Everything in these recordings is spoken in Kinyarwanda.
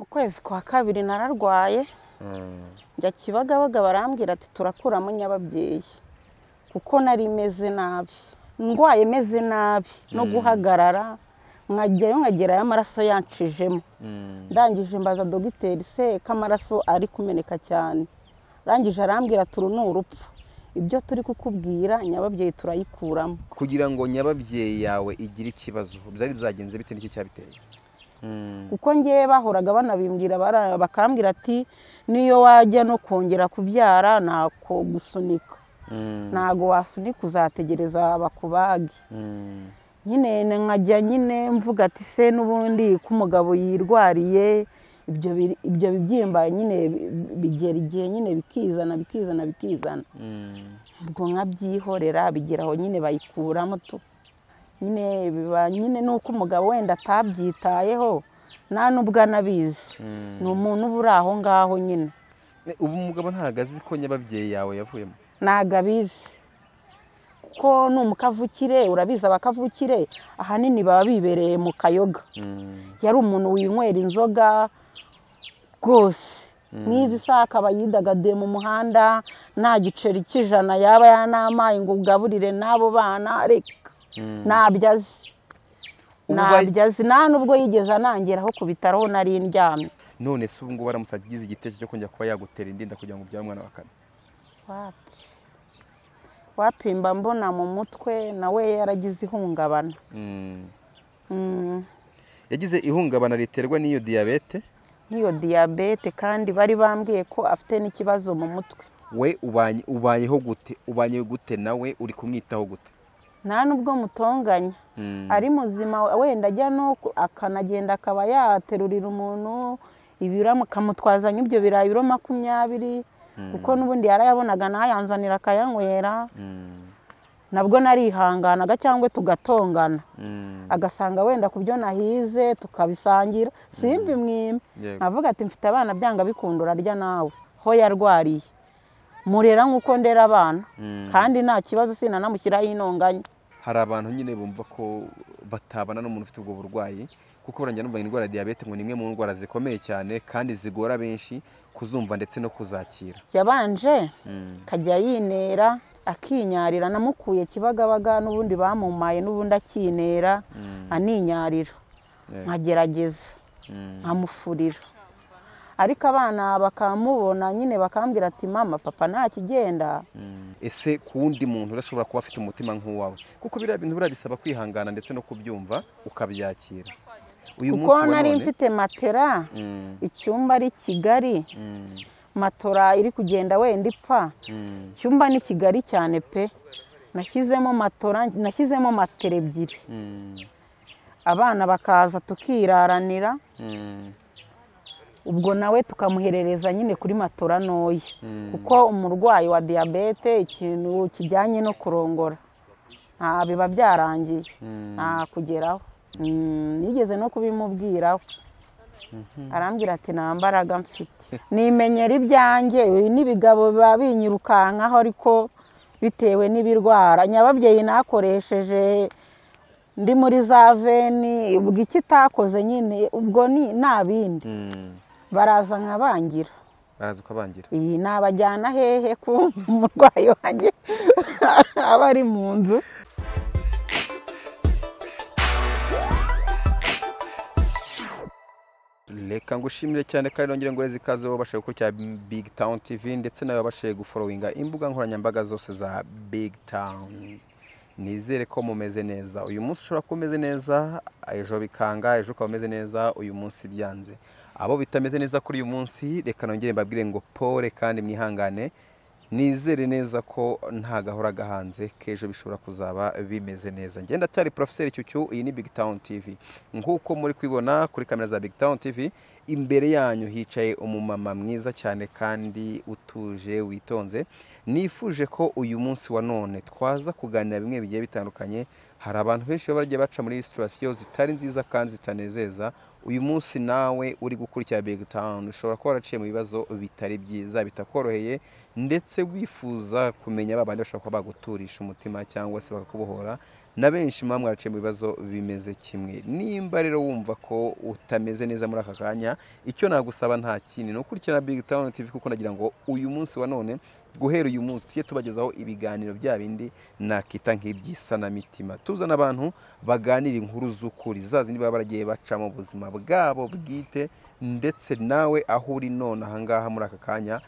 Ukwezi kwa kabiri nararwaye njya Kibagabaga barambwira ati turakuramo Nyababyeyi kuko nari meze nabi ndwaye meze nabi no guhagarara nkajyayo nkagerayo amaraso yancijemo ndangije mbaza dogiteri se kamaraso ari kumeneka cyane rangije arambwira turu n'urupfu ibyo turi kukubwira Nyababyeyi turayikuramo kugira ngo Nyababyeyi yawe igire ikibazo byari zagenze bite n'iki cyabiteye kuko ngiye bahoraga banabimbwira bakambwira ati niyo wajya no kongera kubyara nako gusunika nago wasunika uzategereza bakubage nyine nkajya nyine mvuga ati se n'ubundi ko umugabo yirwariye ibyo bibyimba nyine bigera igihe nyine bikizana ubwo nkabyihorera bigeraho nyine bayikuramo tu nyine biba nyine nuko umugabo wenda atabyitayeho nta nubwo anabizi ni umuntu uba uri aho ngaho nyine ubu umugabo ntago azi ko Nyababyeyi yawe yavuyemo ntago abizi ko n'umukavukire urabizi abakavukire ahanini baba bibereye mu kayoga yari umuntu winywera inzoga rwose n'izi saha akaba yidagaduye mu muhanda nta giceri cy'ijana yaba yanamaye ngo ugaburire n'abo bana reka ntabyazi nta nubwo yigeze anangeraho ku bitaro nari ndyamye none se ubu ngubu baramutse agize igitekerezo cyo kongera kuba yagutera indinda kugira ngo ubyare umwana wa kane wapimba mbona mu mutwe nawe yaragize ihungabana yagize ihungabana riterwa n'iyo diyabete kandi bari bambwiye ko afite n'ikibazo mu mutwe we ubanyeho gute nawe uri kumwitaho gute nta nubwo mutonganya ari muzima wenda ajya no akanagenda akaba yaterurira umuntu ibiro akamutwaza nk'ibyo birayiro 20 kuko n'ubundi yarayabonaga nayanzanira akayanywera nabwo narihanganaga cyangwa tugatongana agasanga wenda kubyo nahize tukabisangira simbi mwime navuga ati mfite abana byanga bikundura rya nawe ho yarwariye murera nkuko ndera abana kandi nta kibazo sinanamushyiraho inonganya hari abantu nyine bumva ko batabana n'umuntu ufite ubwo burwayi kuko burangya numva indwara ya diyabete ngo ni imwe mu ndwara zikomeye cyane kandi zigora benshi kuzumva ndetse no kuzakira yabanje kajya yinera akinyarira namukuye Kibagabaga n'ubundi bamumaye n'ubundi akinera aninyarira nkagerageza nkamufurira ariko abana bakamubona nyine bakambwira ati mama papa nta kigenda ese kundi muntu urashobora kuba afite umutima nk'uwawe kuko biriya bintu birabisaba kwihangana ndetse no kubyumva ukabyakira uyu munsi kuko nari mfite matera icyumba ari Kigali matora iri kugenda wenda ipfa icyumba ni Kigali cyane pe nashyizemo matera ebyiri abana bakaza tukiraranira ubwo nawe tukamuherereza nyine kuri matora ntoya kuko umurwayi wa diyabete ikintu kijyanye no kurongora nta biba byarangiye nta kugeraho nigeze no kubimubwiraho arambwira ati nta mbaraga mfite nimenyera ibyanjye n'ibigabo biba binyirukankaho ariko bitewe n'ibirwara Nyababyeyi nakoresheje ndi muri za veni ubwo iki itakoze nyine ubwo ni nabindi baraza nkabangira baraza ukabangira iyi nabajyana hehe ku murwayi wanjye aba ari mu nzu reka ngushimire cyane kandi nongere ngo ikaze bo bashaka gukurikira Big Town TV ndetse nayo bashaka gufollowinga imbuga nkoranyambaga zose za Big Town nizere ko mumeze neza uyu munsi ushobora kuba umeze neza ejo bikanga ejo ukaba umeze neza uyu munsi byanze abo bitameze neza kuri uyu munsi reka nongere mbabwire ngo pole kandi mwihangane nizere neza ko nta gahora gahanze kejo bishobora kuzaba bimeze neza ngenda cyari Professeur Cyucyu iyi ni Big Town TV nkuko muri kwibona kuri kamera za Big Town TV imbere yanyu hicaye umumama mwiza cyane kandi utuje witonze nifuje ko uyu munsi wa none twaza kuganira bimwe bigiye bitandukanye hari abantu benshi bagiye baca muri situation zitari nziza kandi zitanezeza uyu munsi nawe uri gukurikira Big Town ushobora kuba waraciye mu bibazo bitari byiza bitakoroheye ndetse wifuza kumenya babandi bashobora kuba baguturisha umutima cyangwa se bakakubohora na benshi muba mwaraciye mu bibazo bimeze kimwe. Nimba rero wumva ko utameze neza muri aka kanya, icyo nagusaba nta kindi ni ukurikirana Big Town TV, kuko nagira ngo uyu munsi wa none, guhera uyu munsi tujye tubagezaho ibiganiro bya bindi nakita nk'iby'isanamitima, tuzana abantu baganira inkuru z'ukuri, zazindi baba baragiye baca mu buzima bwabo bwite, ndetse nawe aho uri none ahangaha muri aka kanya,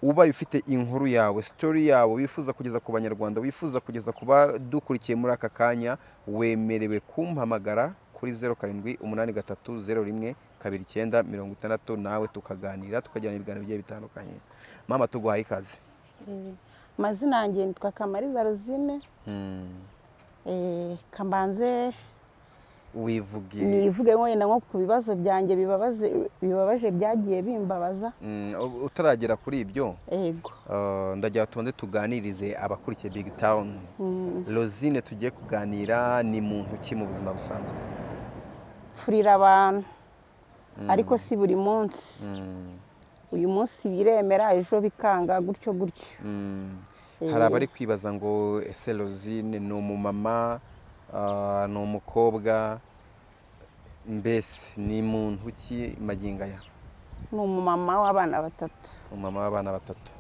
ubaye ufite inkuru yawe, story yawe wifuza kugeza ku banyarwanda, wifuza kugeza ku badukurikiye muri aka kanya, wemerewe kumpamagara kuri 0783012960, nawe tukaganira, tukajyana ibiganiro bigiye bitandukanye. Mama, tuguhaye ikaze. Mazina yanjye nitwa Kamariza Rosine. Kambanze nivuge wenda nko ku bibazo byanjye bibabaje byagiye bimbabaza. Utaragera kuri ibyo, yego, ndagira tubanze tuganirize abakurikiye Big Town. Rosine tugiye kuganira ni muntu ki mu buzima busanzwe? Furira abantu, ariko si buri munsi. Uyu munsi biremera, ejo bikanga, gutyo gutyo. Hari abari kwibaza ngo ese Rosine ni umumama, ni umukobwa, mbese ni muntu ki magingo aya? Ni umumama w'abana batatu. Umumama w'abana batatu.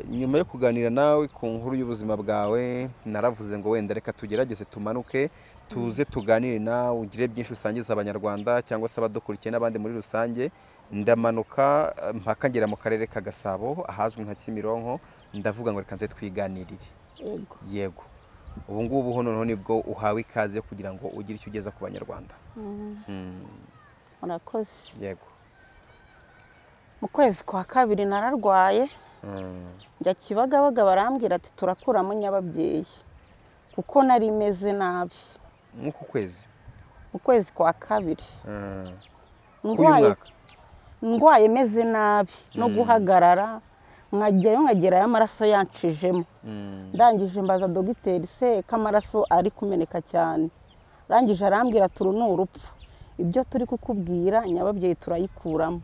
Nyuma yo kuganira nawe ku nkuru y'ubuzima bwawe, naravuze ngo wenda reka tugerageze tumanuke, tuze tuganire nawe, ugire byinshi usangiza abanyarwanda cyangwa se abadukurikiye n'abandi muri rusange. Ndamanuka mpaka ngera mu karere ka Gasabo, ahazwi nka Kimironko, ndavuga ngo reka nze twiganirire. Yego. Ubu ngubu noneho nibwo uhawe ikaze kugira ngo ugire icyo ugeza ku banyarwanda. Murakoze. Yego. Mu kwezi kwa kabiri nararwaye, njya Kibagabaga, barambwira ati turakuramo Nyababyeyi, kuko nari meze nabi. Nk'uku kwezi? Mu kwezi kwa kabiri. Ndwaye meze nabi, no guhagarara nkajyayo nkagerayo amaraso yancijemo. Ndangije mbaza dogiteri se ko amaraso ari kumeneka cyane. Rangije arambwira ati uru ni urupfu, ibyo turi kukubwira Nyababyeyi turayikuramo.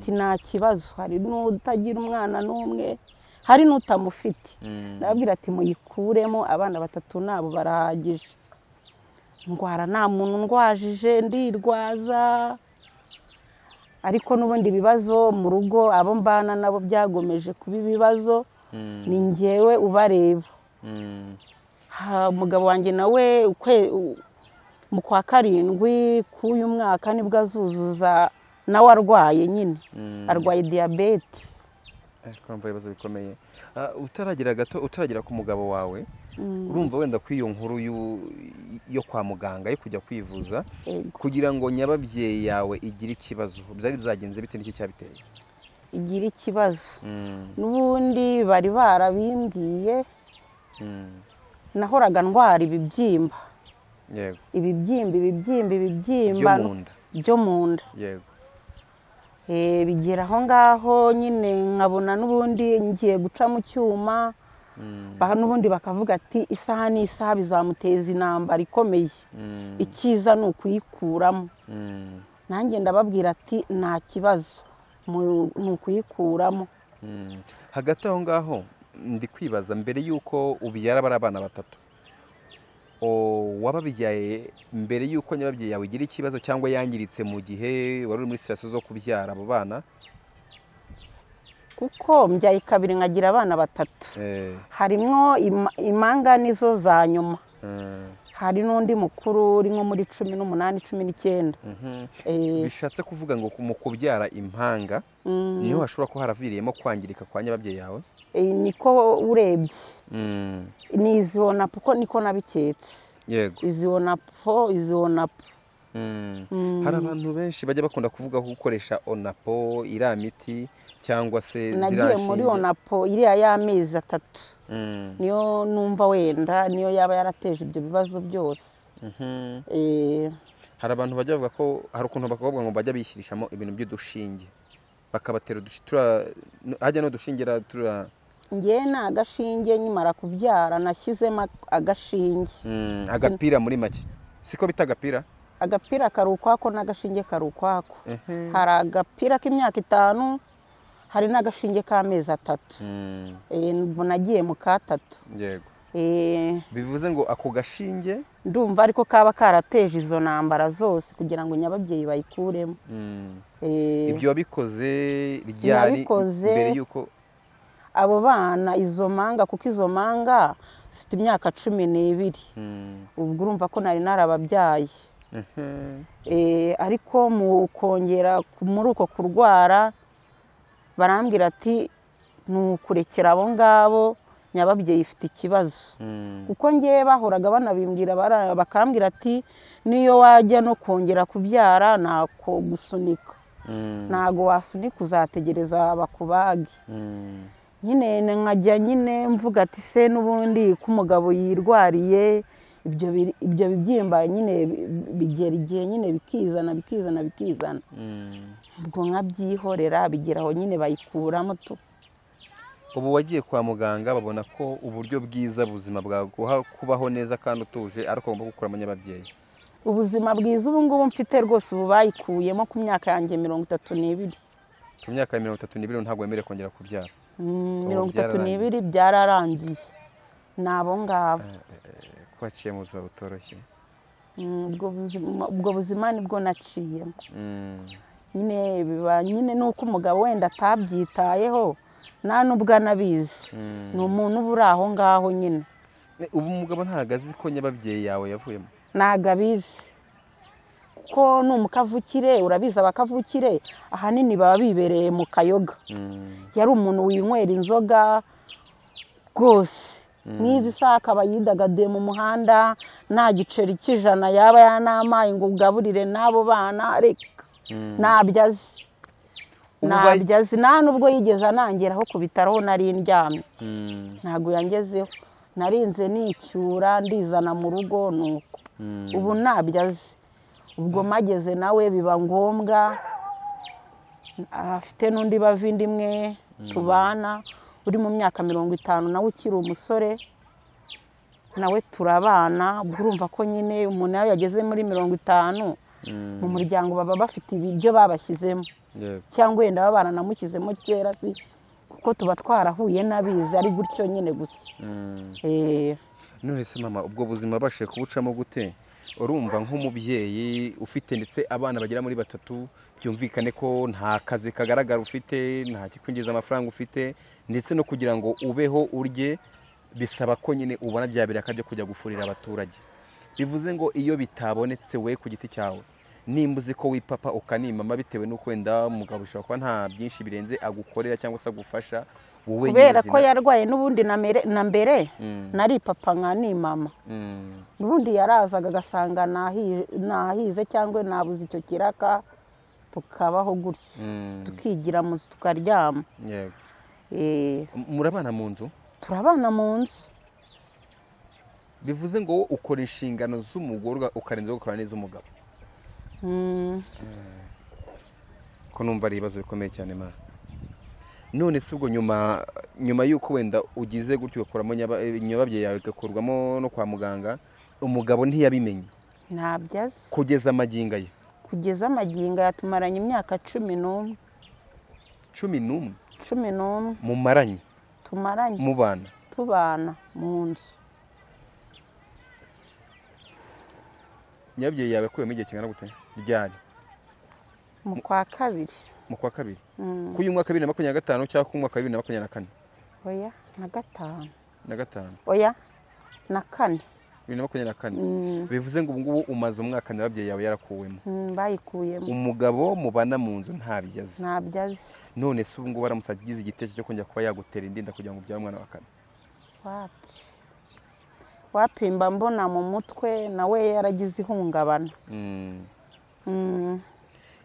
Ati nta kibazo, hari n'utagira umwana n'umwe, hari n'utamufite. Ndababwira ati muyikuremo, abana batatu nabo barahagije. Ndwara nta muntu ndwajije, ndirwaza, ariko n'ubundi bibazo mu rugo abo mbana nabo byagomeje kuba ibibazo. Ni njyewe ubareba. Umugabo wanjye nawe mu kwa karindwi k'uyu mwaka nibwo azuzuza, nawe arwaye nyine, arwaye diyabete. Kumva ibibazo bikomeye. Utaragera ku mugabo wawe, urumva wenda ko iyo nkuru yo kwa muganga yo kujya kwivuza kugira ngo Nyababyeyi yawe igire ikibazo, byari byagenze bite, n'iki cyabiteye? Igira ikibazo n'ubundi bari barabimbwiye, nahoraga ndwara ibibyimba. Yego. Ibibyimba byo mu nda. Yego. Bigera aho ngaho nyine nkabona n'ubundi ngiye guca mu cyuma, n'ubundi bakavuga ati isaha n'isaha bizamuteza intambara ikomeye, icyiza ni ukuyikuramo. Nanjye ndababwira ati nta kibazo, ni ukuyikuramo. Hagati aho ngaho ndi kwibaza, mbere y'uko ubyara bari abana batatu, wababyaye mbere y'uko Nyababyeyi yawe igira ikibazo cyangwa yangiritse mu gihe wari uri muri sitasiyo zo kubyara abo bana? Kuko mbyaye kabiri nkagira abana batatu, harimo impanga nizo za nyuma, hari n'undi mukuru uri nko muri 18, 19. Bishatse kuvuga ngo mu kubyara impanga niho hashobora ko haraviriyemo kwangirika kwa Nyababyeyi yawe? Niko urebye. Ni izi onapo, kuko niko nabiketse. Yego. Izi onapo. Hari abantu benshi bajya bakunda kuvuga ko gukoresha onapo, iriya miti cyangwa se zirashinge. Nagiye muri onapo iriya y'amezi 3. Niyo numva wenda niyo yaba yarateje ibyo bibazo byose. Hari abantu bajya bavuga ko hari ukuntu bakavuga ngo bajya bishyirishamo ibintu by'udushinge, bakabatera hajya no dushingira Ngiye na agashinge nyimara kubyara nashyizemo agashinge. Agapira muri make, siko bita agapira? Agapira kari ukwako n'agashinge kari ukwako. Hari agapira k'imyaka 5, hari n'agashinge k'amezi 3. Nagiye mu ka 3. Yego. bivuze ngo ako gashinge ndumva ariko kaba karateje izo ntambara zose kugira ngo nyababyeyi bayikuremo. ibyo wabikoze ryari mbere y'uko abo bana izo manga, kuko izo manga zifite imyaka 12, ubwo urumva ko nari narababyaye. Ariko mu kongera muri uko kurwara barambwira ati nukurekera abo ngabo, nyababyeyi ifite ikibazo. kuko ngiye bahoraga banabimbwira bakambwira ati niyo wajya no kongera kubyara nako gusunika, ntago wasunika uzategereza bakubage. nyine nkajya nyine mvuga ati se n'ubundi ko umugabo yirwariye ibyo bibyimba nyine bigera igihe nyine bikizana. ubwo nkabyihorera bigeraho nyine bayikuramo tu. ubu wagiye kwa muganga babona ko uburyo bwiza buzima bwaguha kubaho neza kandi utuje ariko ugomba gukuramo nyababyeyi. ubuzima bwiza ubu ngubu mfite rwose ubu bayikuyemo ku myaka yanjye 32. ku myaka ya 32 ntabwo wemerewe kongera kubyara? 32 byararangiye nabo ngabo. ko waciye mu buzima butoroshye? ubwo buzima nibwo naciyemo. nyine biba nyine nuko umugabo wenda atabyitayeho nta nubwo anabizi, ni umuntu uba uri aho ngaho nyine. ubu umugabo ntabwo azi ko nyababyeyi yawe yavuyemo? ntabwo abizi ko ni umukavukire, urabizi abakavukire ahanini baba bibereye mu kayoga. yari umuntu winywera inzoga rwose, n'izi saha akaba yidagaduye mu muhanda, nta giceri cy'ijana yaba yanamaye ngo ugaburire n'abo bana. reka ntabyo azi, nta nubwo yigeze anangeraho ku bitaro aho nari ndyamye, ntabwo yangezeho. narinze nicyura ndizana mu rugo nuko. ubu ntabyo azi. ubwo mageze nawe biba ngombwa, afite n'undi bavindimwe tubana uri mu myaka 50 nawe ukiri umusore, nawe turabana. urumva ko nyine umuntu nawe yageze muri 50 mu muryango baba bafite ibyo babashyizemo, cyangwa wenda baba baranamukizemo kera si kuko tuba twarahuye n'abizi ari gutyo nyine gusa. none se mama, ubwo buzima bashe kubucamo gute? urumva nk'umubyeyi ufite ndetse abana bagera muri 3, byumvikane ko nta kazi kagaragara ufite, nta kikwinjiza amafaranga ufite, ndetse no kugira ngo ubeho urye bisaba ko nyine ubona bya biraka byo kujya gufurira abaturage. bivuze ngo iyo bitabonetse we ku giti cyawe, nimba uzi ko wipapa ukanimama bitewe n'uko wenda umugabo ushobora kuba nta byinshi birenze agukorera cyangwa se agufasha, wowe kubera ko yarwaye n'ubundi na mbere nari papa nkanimama. n'ubundi yarazaga agasanga nahize cyangwa nabuze icyo kiraka, tukabaho gutyo tukigira mu nzu tukaryama. murabana mu nzu? turabana mu nzu. bivuze ngo wowe ukora inshingano z'umugore ukarenza gukora n'iz'umugabo? ko numva ari ibibazo bikomeye cyane ma. none se ubwo nyuma y'uko wenda ugize gutyo ugakuramo nyababyeyi yawe igakurwamo no kwa muganga, umugabo ntiyabimenye? ntabyo azi kugeza amagingo ye? kugeza amagingo yatumaranye imyaka 11. 11 mumaranye? tumaranye tubana mu nzu. nyababyeyi yawe yakuyemo igihe kingana gute? ryari? mu kwa kabiri. mu kwa kabiri? ku uyu mwaka 2025 cyangwa ku mwaka 2024? oya na gatanu. oya na 4. 2024. bivuze ngo ubu ngubu umaze umwaka nyababyeyi yawe yarakuwemo? bayikuyemo. umugabo mubana mu nzu ntabyo azi? ntabyo azi. none se ubu ngubu baramutse agize igitekerezo cyo kongera kuba yagutera indinda kugira ngo ubyare umwana wa 4? wapimba mbona mu mutwe nawe yaragize ihungabana.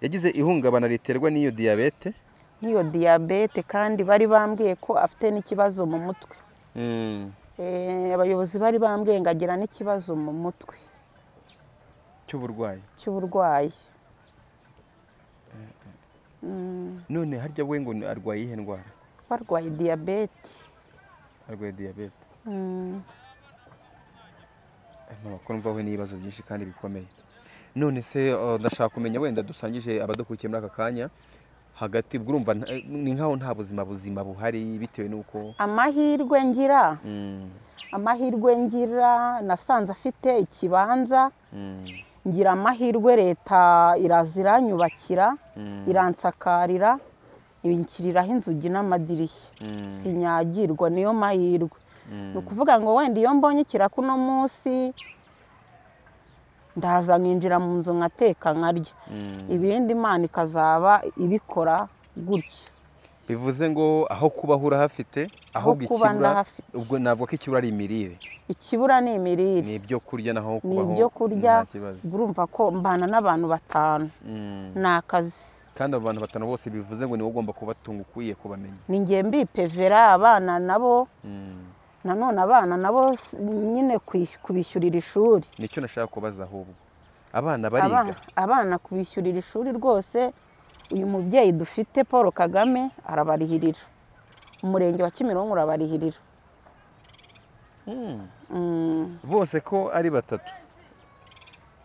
yagize ihungabana riterwa n'iyo diyabete? n'iyo diyabete, kandi bari bambwiye ko afite n'ikibazo mu mutwe. abayobozi bari bambwiye ngo agira n'ikibazo mu mutwe cy'uburwayi. none harya we ngo arwaye ihe ndwara? arwaye diyabete. ko numva we n'ibibazo byinshi kandi bikomeye. none se ndashaka kumenya, wenda dusangije abadukurikiye muri aka kanya, hagati urumva ni nkaho nta buzima buhari bitewe n'uko amahirwe ngira nasanze afite ikibanza ngira amahirwe leta iraza iranyubakira iransakarira ibinkiriraho inzugi n'amadirishya sinyagirwa niyo mahirwe ni ukuvuga ngo wenda iyo mbonye ikiraka uno munsi ndaza nkinjira mu nzu nkateka nkarya ibindi Imana ikazaba ibikora gutyo bivuze ngo aho kuba urahafite ahubwo ikibura ubwo navuga ko ikibura ari imirire ikibura ni imirire ni ibyo kurya naho kubaho ni ibyo kurya urumva ko mbana n'abantu 5 ni akazi kandi abo bantu 5 bose bivuze ngo niwe ugomba kubatunga ukwiye kubamenya ni ngiye mbipevera abana nabo nanone abana nabo nyine kubishyurira ishuri nicyo nashaka kubaza ahubwo abana bariga abana kubishyurira ishuri rwose uyu mubyeyi dufite Paul Kagame arabarihirira umurenge wa Kimironko urabarihirira bose ko ari 3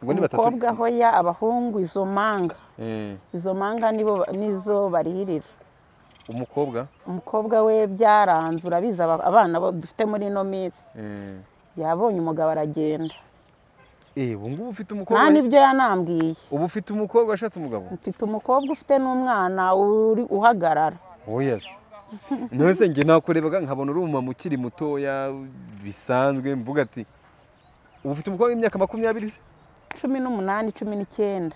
ubwo ni 3 umukobwa hoya abahungu izo manga nizo barihirira umukobwa we byaranze urabiza abana dufite muri ino minsi yabonye umugabo aragenda ubu ngubu ufite umukobwa nta nibyo yanambwiye ubu ufite umukobwa washatse umugabo mfite umukobwa ufite n'umwana uri uhagarara yes nose nge nakurebaga nkabona uri umumama ukiri mutoya bisanzwe mvuga ati ubu ufite umukobwa w'imyaka 20 18 19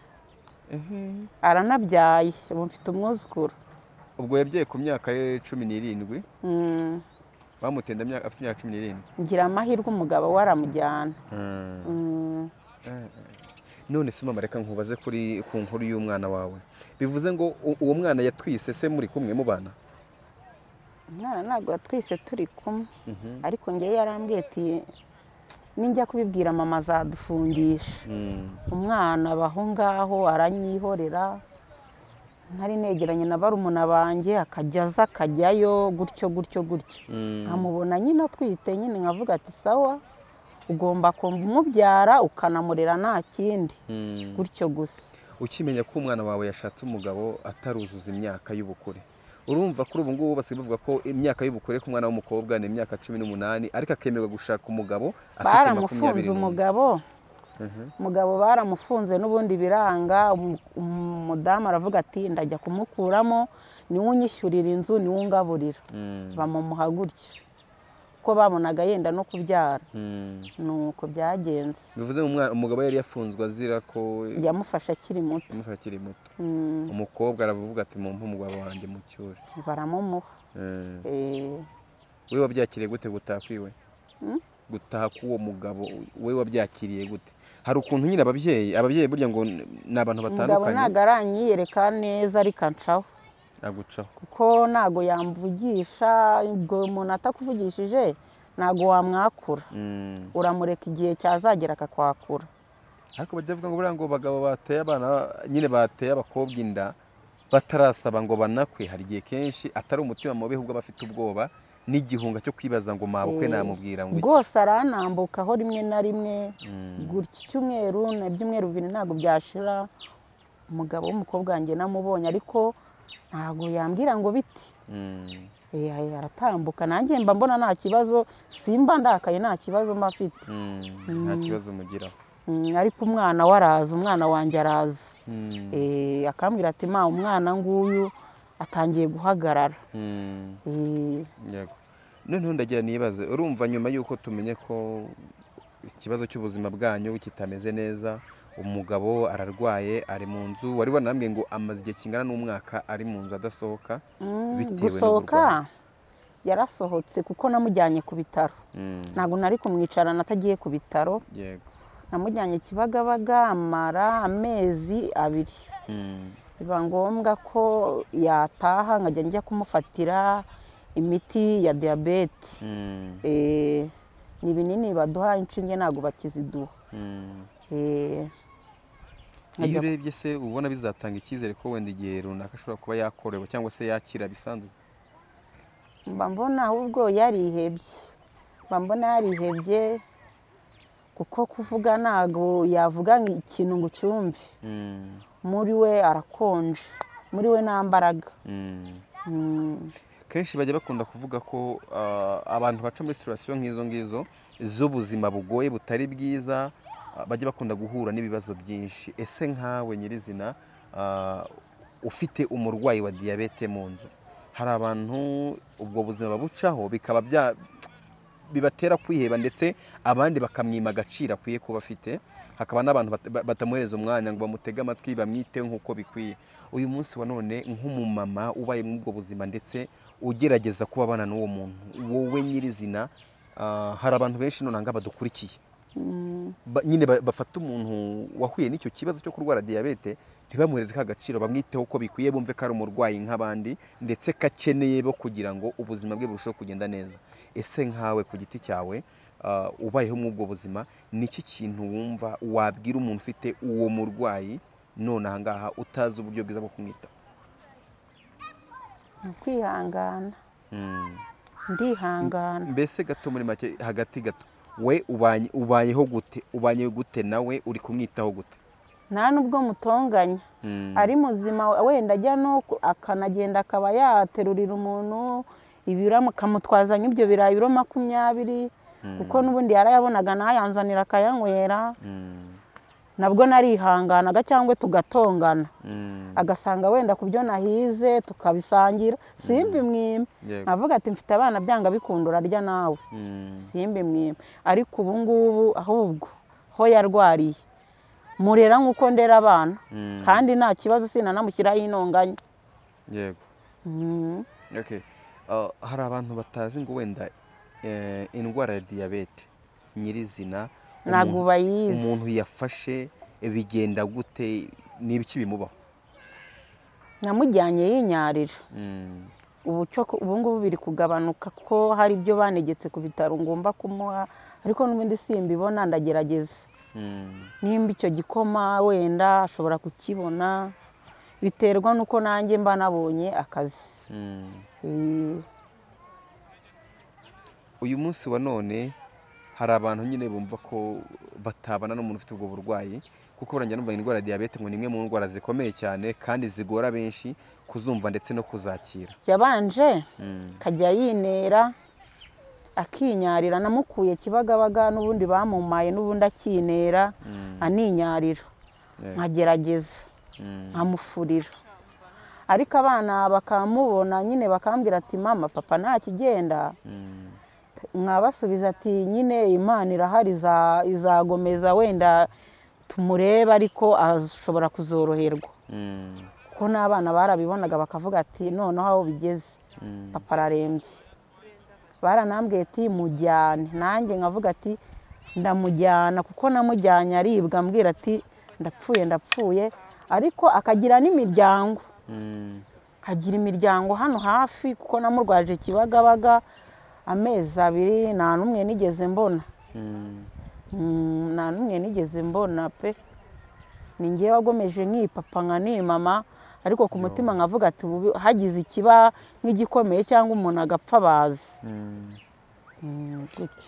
aranabyaye ubu mfite umwuzukuru ubwo yabyaye ku myaka 17 bamutenda afite imyaka 17 ngira amahirwe umugabo waramujyana none se mama reka nkubaze ku nkuru y'umwana wawe bivuze ngo uwo mwana yatwise se muri kumwe mu bana umwana ntabwo yatwise turi kumwe ariko ngewe yarambwiye ati ninjya kubibwira mama azadufungisha umwana abaho ngaho aranyihorera ntari negeranye na barumuna banjye akajyayo gutyo nkamubona nyine atwite nyine nkavuga ati sawa ugomba kumubyara ukanamurera nta kindi gutyo gusa ukimenya ko umwana wawe yashatse umugabo ataruzuza imyaka y'ubukure urumva kuri ubu ngubu basigaye bavuga ko imyaka y'ubukure ku mwana w'umukobwa ni imyaka 18 ariko akemerwa gushaka umugabo afite 20 baramufunze umugabo baramufunze n'ubundi biranga umudamu aravuga ati ndajya kumukuramo niwe unyishyurira inzu niwe ungaburira bamumuha gutyo ko babonaga yenda no kubyara nuko byagenze bivuze umugabo yari yafunzwe azira ko yamufasha akiri muto umukobwa aravuga ati mumpe umugabo wanjye mu cyuri baramumuha we wabyakiriye gute gutakwiwe gutaha k'uwo mugabo we wabyakiriye gute hari ukuntu nyine ababyeyi burya ngo ni abantu batandukanye umugabo ntabwo aranyiyereka neza ariko ancaho agucaho kuko ntago yamvugisha ubwo umuntu atakuvugishije ntago wamwakura uramureka igihe cyazagera akakwakura ariko bajya bavuga ngo buriya ngo abagabo bateye abana nyine bateye abakobwa inda batarasaba ngo banakwe hari igihe kenshi atari umutima mubi ahubwo bafite ubwoba n'igihunga cyo kwibaza ngo mabukwe namubwira ngo rwose aranambukaho rimwe na rimwe gutya icyumweru n'ibyumweru 2 ntago byashira umugabo w'umukobwa wanjye namubonye ariko ntago yambwira ngo biti aratambuka nanjye mba mbona nta kibazo simba ndakaye nta kibazo mba afite nta kibazo mugiraho ariko umwana waraza umwana wanjye araza akambwira ati ma umwana nguyu atangiye guhagarara noneho ndagira nibaze urumva nyuma y'uko tumenye ko ikibazo cy'ubuzima bwanyu kitameze neza umugabo ararwaye ari mu nzu wari wanambwiye ngo amaze igihe kingana n'umwaka ari mu nzu adasohoka bitewe gusohoka yarasohotse kuko namujyanye ku bitaro ntabwo nari kumwicarana atagiye ku bitaro namujyanye Kibagabaga amara amezi 2 biba ngombwa ko yataha nkajya njya kumufatira imiti ya diyabete ni ibinini baduha inshinge ntabwo bakiziduha iyo urebye se ubona bizatanga icyizere ko wenda igihe runaka ashobora kuba yakorewe cyangwa se yakira bisanzwe mba mbona ahubwo yarihebye kuko kuvuga ntago yavuga ikintu ngo ucyumve muri we arakonje muri we nta mbaraga. Kenshi bajya bakunda kuvuga ko abantu baca muri situwasiyo nk'izo ngizo z'ubuzima bugoye butari bwiza bajya bakunda guhura n'ibibazo byinshi. Ese nkawe nyirizina ufite umurwayi wa diyabete mu nzu, hari abantu ubwo buzima babucaho bikaba bibatera kwiheba ndetse abandi bakamwima agaciro akwiye kuba afite, hakaba n'abantu batamuhereza umwanya ngo bamutege amatwi bamwiteho nk'uko bikwiye. Uyu munsi wa none nk'umumama ubaye muri ubwo buzima ndetse ugerageza kuba abana n'uwo muntu, wowe nyirizina hari abantu benshi none ngaha badukurikiye nyine bafata umuntu wahuye n'icyo kibazo cyo kurwara diyabete ntibamuhereze agaciro, bamwiteho uko bikwiye, bumve ko ari umurwayi nk'abandi ndetse kakeneye bo kugira ngo ubuzima bwe burusheho kugenda neza. Ese nkawe ku giti cyawe ubayeho muri ubwo buzima, ni iki kintu wumva wabwira umuntu ufite uwo murwayi none aha ngaha utazi uburyo bwiza bwo kumwitaho? Ni ukwihangana. Ndihangana. Mbese gato muri make, hagati gato, we ubayeho gute? Ubanye gute nawe, uri kumwitaho gute? Nta nubwo mutonganya, ari muzima wenda ajya no akanagenda akaba yaterurira umuntu ibiro akamutwaza nk'ibyo birayi ibiro 20 kuko n'ubundi yarayabonaga nayanzanira akayanywera. Nabwo narihanganaga cyangwa tugatongana, agasanga wenda ku byo nahize tukabisangira, simbi mwime. Navuga ati mfite abana byanga bikundura rya nawe, simbi mwime. Ariko ubu ngubu ahubwo ho yarwariye murera nk'uko ndera abana, kandi nta kibazo sinanamushyiraho inonganya. Yego. Okay. Hari abantu batazi ngo wenda indwara ya diyabete nyirizina ntabwo bayizi, umuntu yafashe bigenda gute, n'ibiki bimubaho? Namujyanye yinyarira. Ubu ngubu biri kugabanuka ko hari ibyo banegetse ku bitaro ngomba kumuha, ariko n'ubundi simbibona, ndagerageza. Nimba icyo gikoma wenda ashobora kukibona, biterwa nuko nanjye mba nabonye akazi. Uyu munsi wa none hari abantu nyine bumva ko batabana n'umuntu ufite ubwo burwayi, kuko burangya numva indwara ya diyabete ngo ni imwe mu ndwara zikomeye cyane kandi zigora benshi kuzumva ndetse no kuzakira. Yabanje kajya yinera akinyarira, namukuye Kibagabaga n'ubundi bamumaye n'ubundi akinera aninyarira, nkagerageza nkamufurira. Ariko abana bakamubona nyine bakambwira ati mama papa nta kigenda, nkabasubiza ati nyine Imana irahari izagomeza, wenda tumureba ariko ashobora kuzoroherwa. Kuko n'abana barabibonaga bakavuga ati noneho aho bigeze papa ararembye, baranambwiye ati mujyane. Nanjye nkavuga ati ndamujyana, kuko namujyanye aribwa ambwira ati ndapfuye. Ariko akagira n'imiryango, agira imiryango hano hafi, kuko namurwaje Kibagabaga amezi 2 nta n'umwe nigeze mbona. Nta n'umwe nigeze mbona pe. Ni ngiye wagomeje nk'ipapa nka ni mama, ariko ku mutima nkavuga ati hagize ikiba nk'igikomeye cyangwa umuntu agapfa bazi.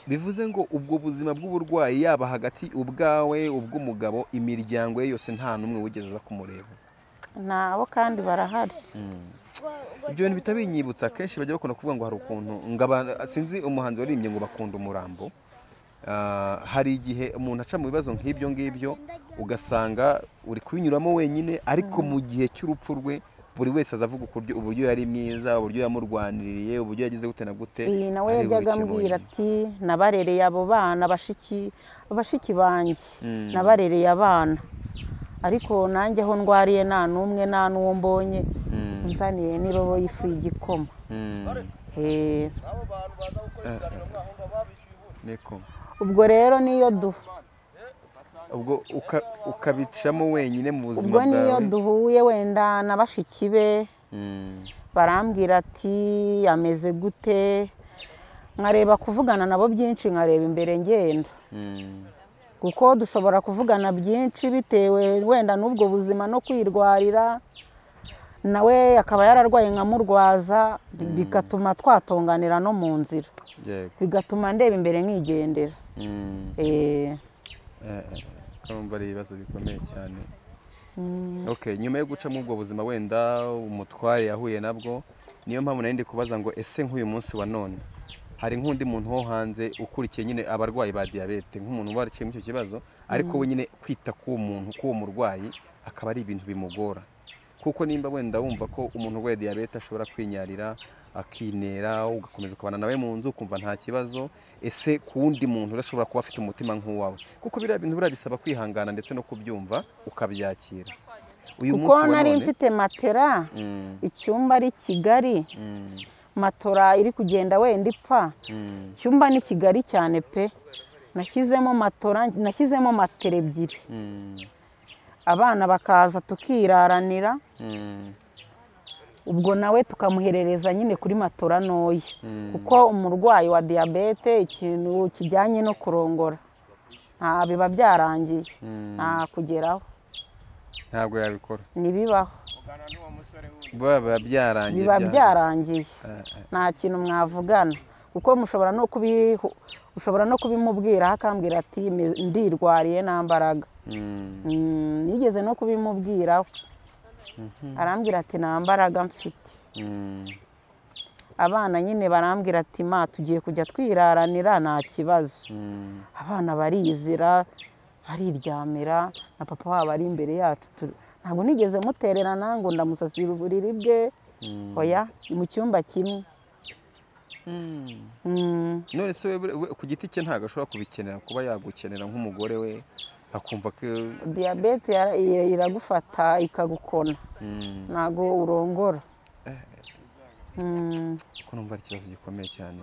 Bivuze ngo ubwo buzima bw'uburwayi yaba hagati ubwawe ubw'umugabo, imiryango ye yose nta n'umwe wigeze kumureba? Nabo kandi barahari. Ibyo bintu bitabinyibutsa kenshi bajya bakunda kuvuga ngo hari ukuntu sinzi umuhanzi waririmbye ngo bakunda umurambo. Hari igihe umuntu aca mu bibazo nk'ibyo ngibyo ugasanga uri kubinyuramo wenyine, ariko mu gihe cy'urupfu rwe buri wese azavuga uburyo yari mwiza, uburyo yamurwaniriye, uburyo yagize gute na gute. Nawe yajyaga ambwira ati nabarereye abo bana bashiki banjye, nabarereye abana, ariko nanjye aho ndwariye nta n'umwe, nta n'uwo mbonye nzaniye n'irobo y'ifu y'igikoma. Ubwo rero niyo ubwo ukabicamo wenyine mu buzima bwawe. Ubwo niyo duhuye wenda na bashiki be barambwira ati ameze gute, nkareba kuvugana nabo byinshi, nkareba imbere ngenda, kuko dushobora kuvugana byinshi bitewe wenda n'ubwo buzima no kwirwarira, nawe akaba yararwaye nkamurwaza, bigatuma twatonganira no mu nzira, bigatuma ndeba imbere nkigendera. Kumva ari ibibazo bikomeye cyane. Okay, nyuma yo guca mu ubwo buzima wenda umutware yahuye nabwo, niyo mpamvu nari ndi kubaza ngo ese nk'uyu munsi wa none hari nk'undi muntu wo hanze ukurikiye nyine abarwayi ba diyabete nk'umuntu waraciye muri icyo kibazo, ariko we nyine kwita k'uwo muntu k'uwo murwayi akaba ari ibintu bimugora, kuko nimba wenda wumva ko umuntu urwaye diyabete ashobora kwinyarira akinera ugakomeza ukabana nawe mu nzu ukumva nta kibazo, ese ku wundi muntu urashobora kuba afite umutima nk'uwawe, kuko biriya bintu bisaba kwihangana ndetse no kubyumva ukabyakira. Uyu munsi kuko nari mfite matera icyumba ari kigari, matora iri kugenda wenda ipfa, icyumba ni kigari cyane pe, nashyizemo matera ebyiri, abana bakaza tukiraranira, ubwo nawe tukamuherereza nyine kuri matora ntoya, kuko umurwayi wa diyabete ikintu kijyanye no kurongora nta biba byarangiye, nta kugeraho, ntabwo yabikora, ntibibaho, biba byarangiye, nta kintu mwavugana, kuko ushobora no kubimubwira akambwira ati ndirwariye nta mbaraga, nigeze no kubimubwiraho arambwira ati nta mbaraga mfite, abana nyine barambwira ati ma tugiye kujya twiraranira nta kibazo, abana barizira bariryamira na papa wabo ari imbere yacu, ntabwo nigeze mutererana ngo ndamusasira uburiri bwe, oya ni mu cyumba kimwe. None se we ku giti cye ntabwo ashobora kubikenera, kuba yagukenera nk'umugore we akumva ko diyabete iragufata ikagukona, ntabwo urongora, ko numva ari ikibazo gikomeye cyane.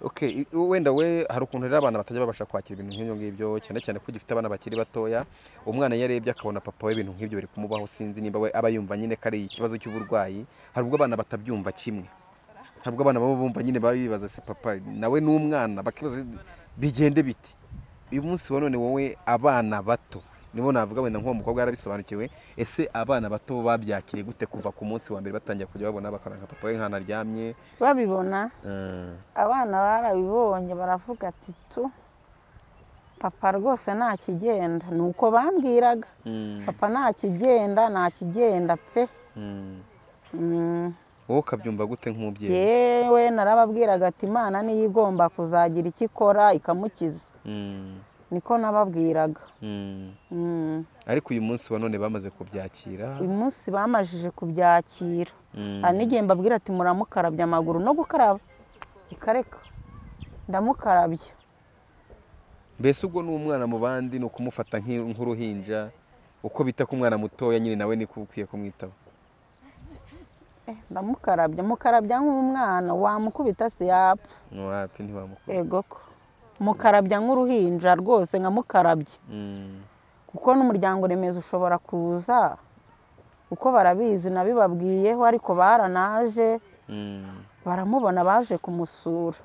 Okay, wenda we hari ukuntu rero abana batajya babasha kwakira ibintu nk'ibyo ngibyo, cyane cyane ko gifite abana bakiri batoya, umwana yarebye akabona papa we ibintu nk'ibyo biri kumubaho, sinzi nimba we aba yumva nyine ko ari ikibazo cy'uburwayi, hari ubwo abana batabyumva kimwe, hari ubwo abana baba bumva nyine bibaza se papa nawe n'umwana bakibaza bigende biti. Uyu munsi wa none wowe abana bato nibo navuga wenda nk'uwo mukobwa yarabisobanukiwe, ese abana bato babyakiriye gute kuva ku munsi wa mbere batangiye kujya babona bakana papa we nkana aryamye babibona? Abana barabibonye baravuga ati tu papa rwose nta kigenda, nuko bambwiraga papa nta kigenda pe. Wowe ukabyumva gute nk'umubyeyi? Yewe narababwiraga ati Imana niyo igomba kuzagira icyo ikora ikamukiza, niko nababwiraga. Ariko uyu munsi wa none bamaze kubyakira? Uyu munsi bamajije kubyakira, hari n'igihe mbabwira ati muramukarabya amaguru no gukaraba ikareka ndamukarabya. Mbese ubwo ni umwana mu bandi, ni ukumufata nk'uruhinja, uko bita ku mwana mutoya nyine nawe niko ukwiye kumwitaho. Mukarabya nk'umwana, wamukubita se yapfa. Wapi ntiwamukubita. Yego ko mukarabya nk'uruhinja rwose nkamukarabye, kuko n'umuryango remezo ushobora kuza, uko barabizi nabibabwiyeho, ariko baranaje baramubona baje kumusura.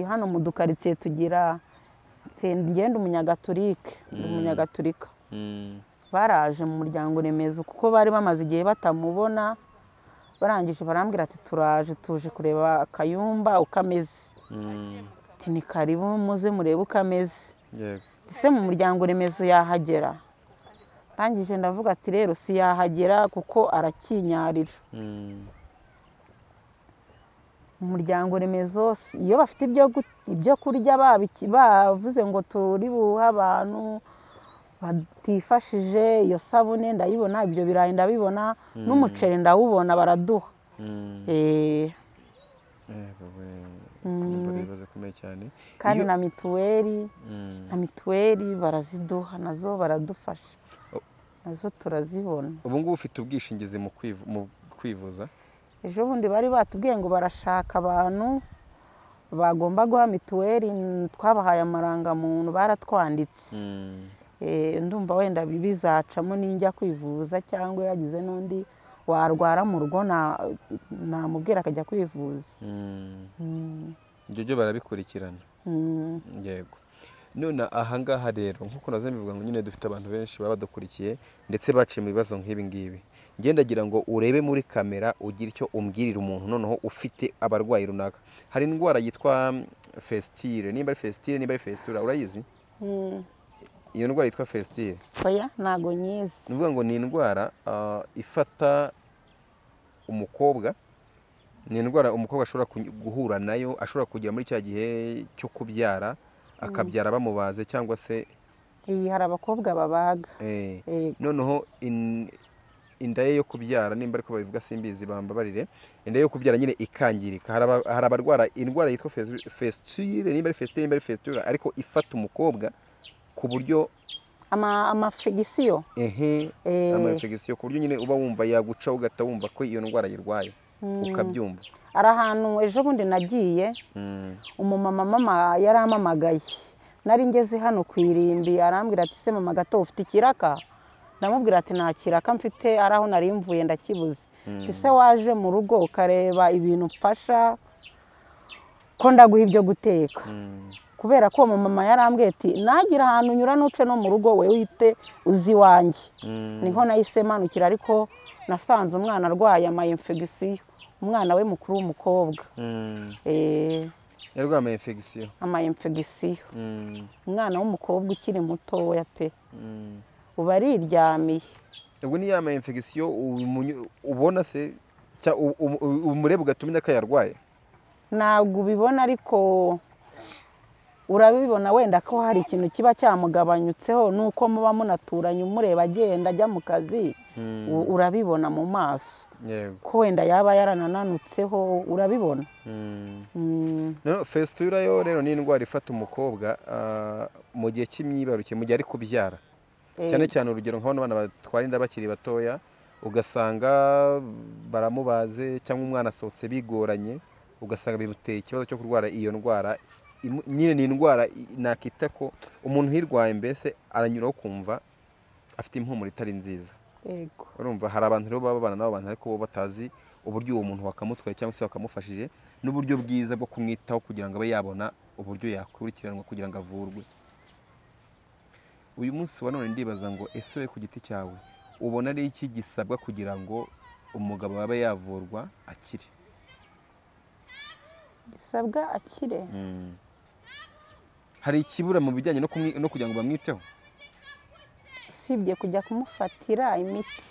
Hano mu dukaritsiye tugira ngenda umunyagatulika, baraje mu muryango remezo kuko bari bamaze igihe batamubona, barangije barambwira ati turaje tuje kureba Kayumba uko ameze. Ati ni karibu muze murebe uko ameze. Ese mu muryango remezo yahagera? Rangije ndavuga ati rero si yahagera kuko arakinyarira. Mu muryango remezo iyo bafite ibyo kurya bavuze ngo turi buha abantu batifashije, iyo sabune ndayibona, ibyo birayi ndabibona, n'umuceri ndawubona baraduha. Kandi na mituweli baraziduha, nazo baradufasha, nazo turazibona. Ubu ngubu ufite ubwishingizi mu kwivuza? Ejo bundi bari batubwiye ngo barashaka abantu bagomba guha mituweli, twabahaye amarangamuntu baratwanditse. Ndumva wenda bizacamo ninjya kwivuza, cyangwa yagize n'undi warwara mu rugo namubwira akajya kwivuza. Ibyo byo barabikurikirana. Yego. None ahangaha rero nk'uko nazo bivuga ngo nyine dufite abantu benshi baba badukurikiye ndetse baciye mu bibazo nk'ibi ngibi, ngendagira ngo urebe muri kamera ugire icyo umbwirira umuntu noneho ufite abarwayi runaka. Hari indwara yitwa festile, nimba ari festile nimba ari festura urayizi? iyo ndwara yitwa fistule oya ntago nyizi. ni ukuvuga ngo ni indwara ifata umukobwa, ni indwara umukobwa ashobora guhura nayo, ashobora kugira muri cya gihe cyo kubyara, akabyara bamubaze cyangwa se iyi hari abakobwa babaga. noneho inda ye yo kubyara, nimba ariko babivuga simbizi bambabarire, inda yo kubyara nyine ikangirika. Hari abarwara indwara yitwa fistule, nimba ari fistule nimba ari fistule, ariko ifata umukobwa ku buryo amafegisiyo amafegisiyo ku buryo nyine uba wumva yaguca ugahita wumva ko iyo ndwara yirwaye ukabyumva. ari ahantu ejo bundi nagiye, mama yarampamagaye, nari ngeze hano ku irimbi, arambwira ati se mama gato ufite ikiraka? ndamubwira ati nta kiraka mfite, ari aho nari mvuye ndakibuze. ese waje mu rugo ukareba ibintu mfasha ko ndaguha ibyo guteka? kubera ko mama yarambwiye ati nagira ahantu unyura nuce no mu rugo we wite uzi iwanjye. niho nahise manukira, ariko nasanze umwana arwaye amayinfegisiyo, umwana we mukuru w'umukobwa. yarwaye amayinfegisiyo. amayinfegisiyo, umwana w'umukobwa ukiri mutoya pe, uba ariryamiye. ubwo ni ya mayinfegisiyo ubona se umureba ugatumenya ko yarwaye? ntabwo ubibona, ariko urabibona wenda ko hari ikintu kiba cyamugabanyutseho, nuko muba munaturanye, umureba agenda ajya mu kazi, urabibona mu maso ko wenda yaba yaranananutseho, urabibona. fistule yo rero ni indwara ifata umukobwa mu gihe cy'imyibarukiro, mu gihe ari kubyara cyane cyane. urugero nk'abana bana batwara inda bakiri batoya, ugasanga baramubaze cyangwa umwana asohotse bigoranye, ugasanga bimuteye ikibazo cyo kurwara iyo ndwara. nyine ni indwara nakita ko umuntu uyirwaye mbese aranyuraho kumva afite impumuro itari nziza. urumva hari abantu rero baba babana n'abo bantu ariko bo batazi uburyo uwo muntu wakamutwaye cyangwa se wakamufashije, n'uburyo bwiza bwo kumwitaho kugira ngo abe yabona uburyo yakurikiranwa kugira ngo avurwe. uyu munsi wa none ndibaza ngo ese we ku giti cyawe ubona ari iki gisabwa kugira ngo umugabo abe yavurwa akire? gisabwa akire, hari ikibura mu bijyanye no kugira ngo bamwiteho? usibye kujya kumufatira imiti.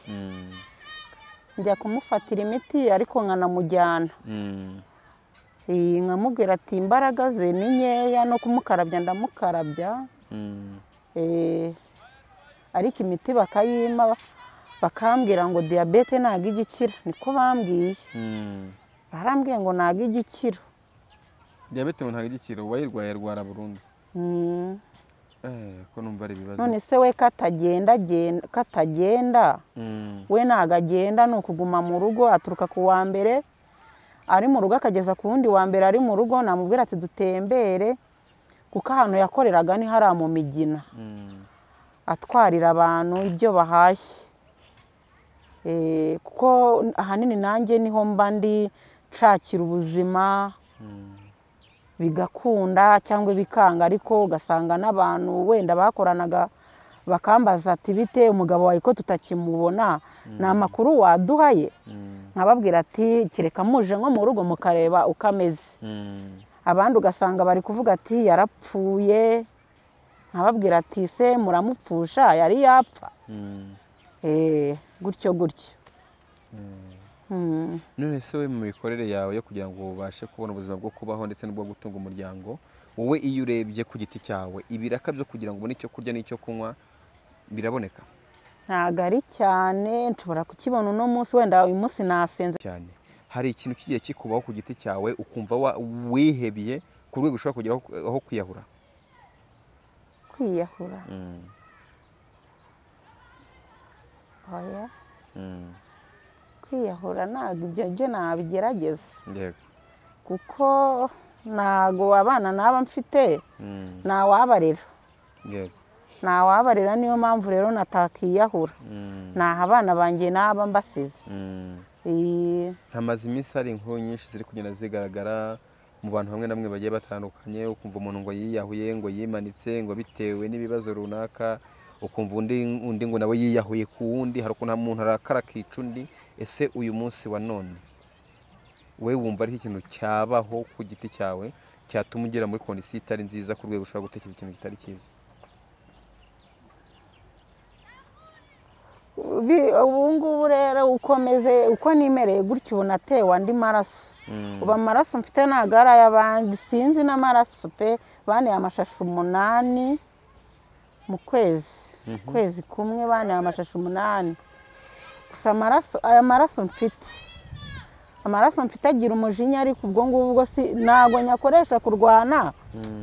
njya kumufatira imiti ariko nkanamujyana, nkamubwira ati imbaraga ze ni nkeya, no kumukarabya ndamukarabya, ariko imiti bakayima, bakambwira ngo diyabete ntabwo igikira. niko bambwiye, barambwiye ngo ntabwo igikira. diyabete ngo ntabwo igikira, uwayirwaye arwara burundu. ko numva ari ibibazo. none se we katagenda, we ntabwo agenda, ni ukuguma mu rugo. aturuka ku wa mbere ari mu rugo akageza ku wundi wa mbere ari mu rugo. namubwira ati dutembere, kuko ahantu yakoreraga ni hariya mu Migina, atwarira abantu ibyo bahashye. kuko ahanini nanjye niho mba ndi nshakira ubuzima, bigakunda cyangwa bikanga, ariko ugasanga n'abantu wenda bakoranaga bakambaza ati bite umugabo wawe ko tutakimubona, ni amakuru waduhaye? nkababwira ati kereka muje nko mu rugo mukareba uko ameze. abandi ugasanga bari kuvuga ati yarapfuye, nkababwira ati se muramupfusha, yari yapfa. gutyo gutyo. none se we mu mikorere yawe yo kugira ngo ubashe kubona ubuzima bwo kubaho ndetse n'ubwo gutunga umuryango, wowe iyo urebye ku giti cyawe ibiraka byo kugira ngo ubone icyo kurya n'icyo kunywa biraboneka? ntabwo ari cyane, nshobora kukibona uno munsi, wenda uyu munsi nasenze cyane. hari ikintu kigiye kikubaho ku giti cyawe ukumva wihebye ku rwego ushobora kugeraho aho kwiyahura? kwiyahura? oya, kwiyahura ntabwo ibyo byo nabigerageza, kuko ntabwo abana naba mfite ntawabarera. ntawabarera, niyo mpamvu rero natakiyahura. ntaho abana banjye naba mbasize. hamaze iminsi hari inkuru nyinshi ziri kugenda zigaragara mu bantu bamwe na bamwe bagiye batandukanye, ukumva umuntu ngo yiyahuye, ngo yimanitse, ngo bitewe n'ibibazo runaka, ukumva undi ngo nawe yiyahuye ku wundi, hari ukuntu umuntu arakara akica undi. ese uyu munsi wa none we wumva ari ikintu cyabaho ku giti cyawe cyatuma ugera muri kondisiyo itari nziza ku rwego ushobora gutekereza ikintu kitari cyiza? ubu ngubu rero ukomeze uko nimereye gutyo ubu natewe andi maraso ubu amaraso mfite ntabwo ari ay'abandi sinzi n'amaraso pe bane amashashi 8 mu kwezi kumwe bane amashashi 8 gusa aya maraso mfite agira umujinya ariko ubwo ngubwo ntabwo nyakoresha kurwana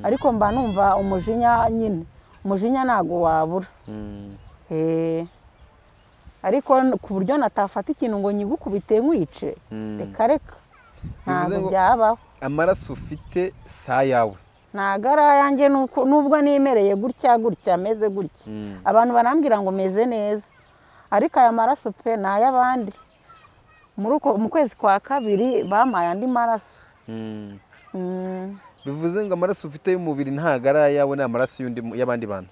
ariko mba numva umujinya nyine umujinya ntabwo wabura ariko ku buryo natafata ikintu ngo nyigukubite nkwice reka ntabwo byabaho amaraso ufite sa yawe ntabwo ari ayanjye nubwo nimereye gutya ameze gutya abantu barambwira ngo meze neza ariko aya maraso pe ni ay'abandi mu kwezi kwa 2 bamaye andi maraso bivuze ngo amaraso ufite y'umubiri ntabwo ari ayawe ni amaraso y'abandi bantu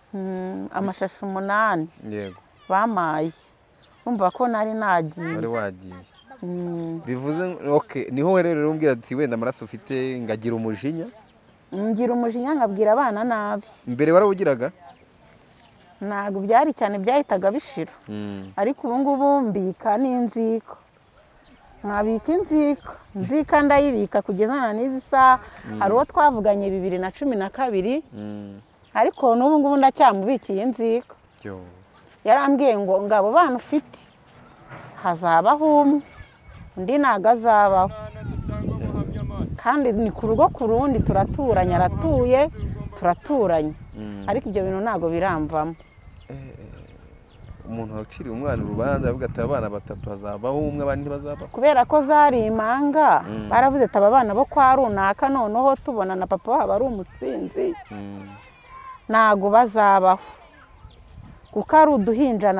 amashashi 8 yego bamaye urumva ko nari nagiye wari wagiye bivuze niho rero umbwira ati wenda amaraso ufite ngagira umujinya ngira umujinya nkabwira abana nabi mbere warawugiraga ntabwo byari cyane byahitaga bishira ariko ubu ngubu mbika n'inzika nkabika inzika ndayibika kugeza na n'izi saha hari uwo twavuganye 2012 ariko n'ubu ngubu ndacyamubikiye inzika yarambwiye ngo ngabo bana ufite hazabaho umwe undi ntabwo azabaho kandi ni ku rugo ku rundi turaturanye aratuye turaturanye ariko ibyo bintu ntabwo biramvamo umuntu waciriye umwana urubanza avuga ati abana 3 hazabaho umwe abandi ntibazabaho kubera ko zari imanga baravuze ati aba bana bo kwa runaka noneho tubona na papa wabo ari umusinzi ntabwo bazabaho kuko ari uduhinja